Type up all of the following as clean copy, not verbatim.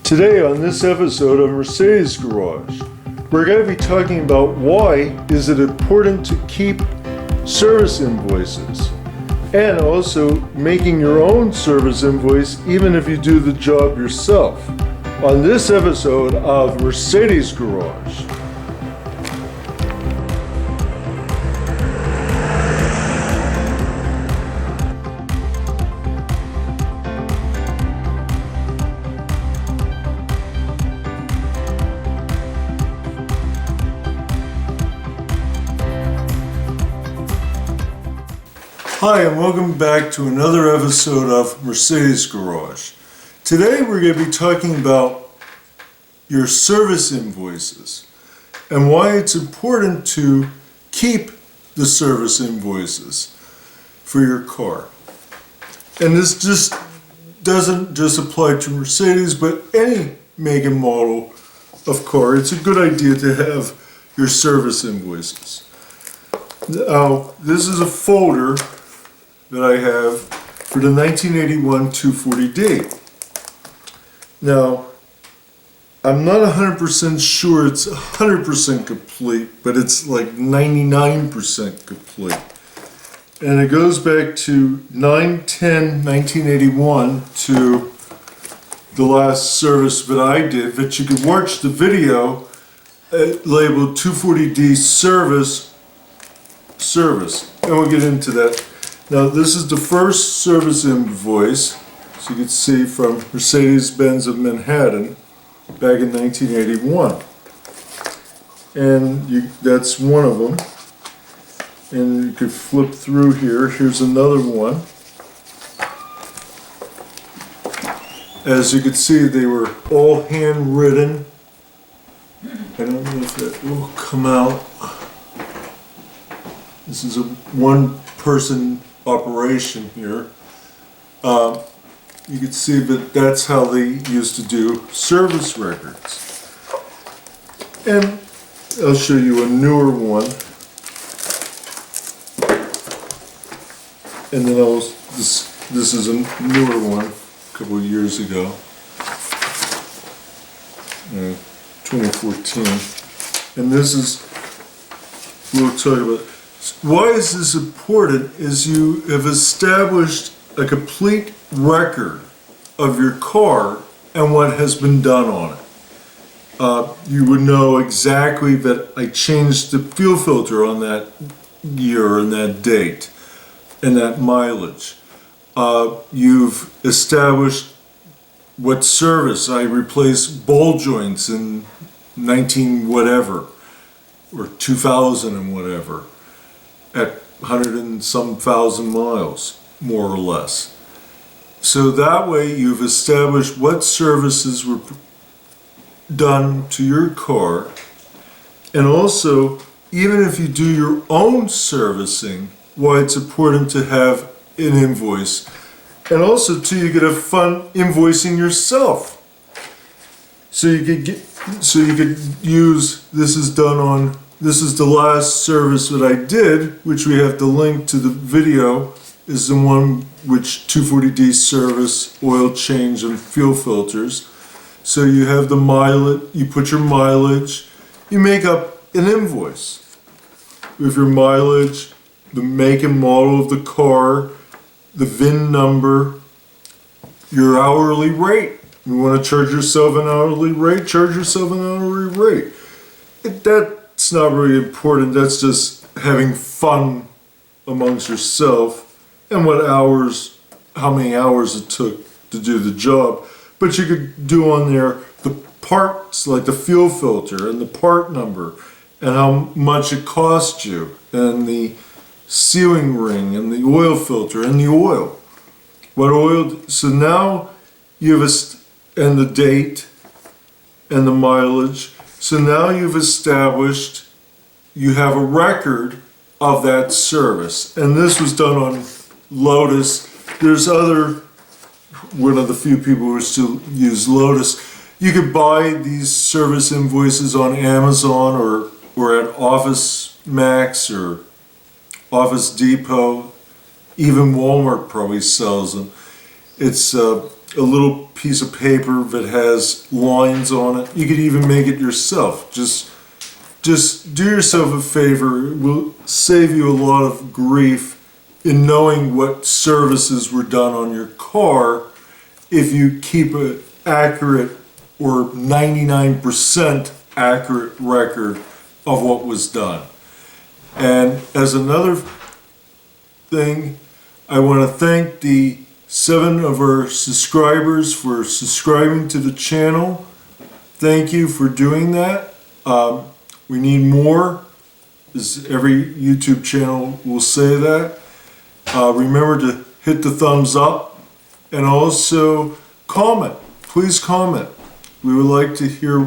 Today on this episode of Mercedes Garage, we're going to be talking about why is it important to keep service invoices and also making your own service invoice even if you do the job yourself on this episode of Mercedes Garage. Hi, and welcome back to another episode of Mercedes Garage. Today we're going to be talking about your service invoices and why it's important to keep the service invoices for your car. And this just doesn't just apply to Mercedes, but any make and model of car. It's a good idea to have your service invoices. Now, this is a folder that I have for the 1981 240D. Now, I'm not 100% sure it's 100% complete, but it's like 99% complete. And it goes back to 9/10/1981 to the last service that I did, but you can watch the video labeled 240D service, and we'll get into that. Now, this is the first service invoice, as you can see, from Mercedes-Benz of Manhattan back in 1981. And that's one of them. And you could flip through here. Here's another one. As you can see, they were all handwritten. I don't know if that will come out. This is a one-person operation here. You can see that that's how they used to do service records. And I'll show you a newer one. And then this is a newer one, a couple of years ago, 2014. And this is, we'll talk about. Why is this important is you have established a complete record of your car and what has been done on it. You would know exactly that I changed the fuel filter on that year and that date and that mileage. You've established what service I replaced ball joints in 19 whatever or 2000 and whatever at 100 and some thousand miles, more or less. So that way you've established what services were done to your car, and also, even if you do your own servicing, why it's important to have an invoice. And also, too, you could have fun invoicing yourself. So you could use, this is the last service that I did, which we have the link to the video, is the one which 240D service, oil change, and fuel filters. So you have the mileage, you put your mileage, you make up an invoice with your mileage, the make and model of the car, the VIN number, your hourly rate. You want to charge yourself an hourly rate, charge yourself an hourly rate. That's not really important. That's just having fun amongst yourself and what hours, how many hours it took to do the job. But you could do on there the parts, like the fuel filter and the part number and how much it cost you, and the sealing ring and the oil filter and the oil. What oil? So now you have and the date and the mileage. So now you've established, you have a record of that service. And this was done on Lotus. There's one of the few people who still use Lotus. You could buy these service invoices on Amazon or at Office Max or Office Depot. Even Walmart probably sells them. It's a little piece of paper that has lines on it. You could even make it yourself. Just do yourself a favor. It will save you a lot of grief in knowing what services were done on your car if you keep an accurate or 99% accurate record of what was done. And as another thing, I want to thank the 7 of our subscribers for subscribing to the channel. Thank you for doing that. We need more, as every YouTube channel will say that. Remember to hit the thumbs up and also comment. Please comment. We would like to hear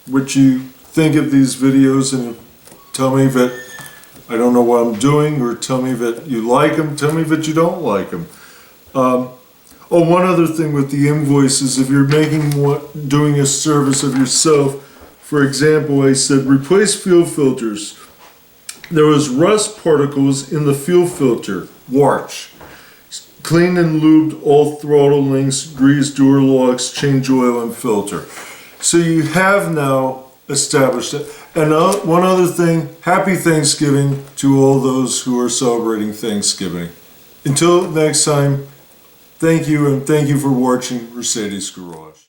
what you think of these videos, and tell me that I don't know what I'm doing, or tell me that you like them, tell me that you don't like them. One other thing with the invoices, if you're doing a service of yourself, for example, I said replace fuel filters. There was rust particles in the fuel filter. Watch. Clean and lubed all throttle links, grease door locks, change oil and filter. So you have now established it. And one other thing, happy Thanksgiving to all those who are celebrating Thanksgiving. Until next time, thank you, and thank you for watching Mercedes Garage.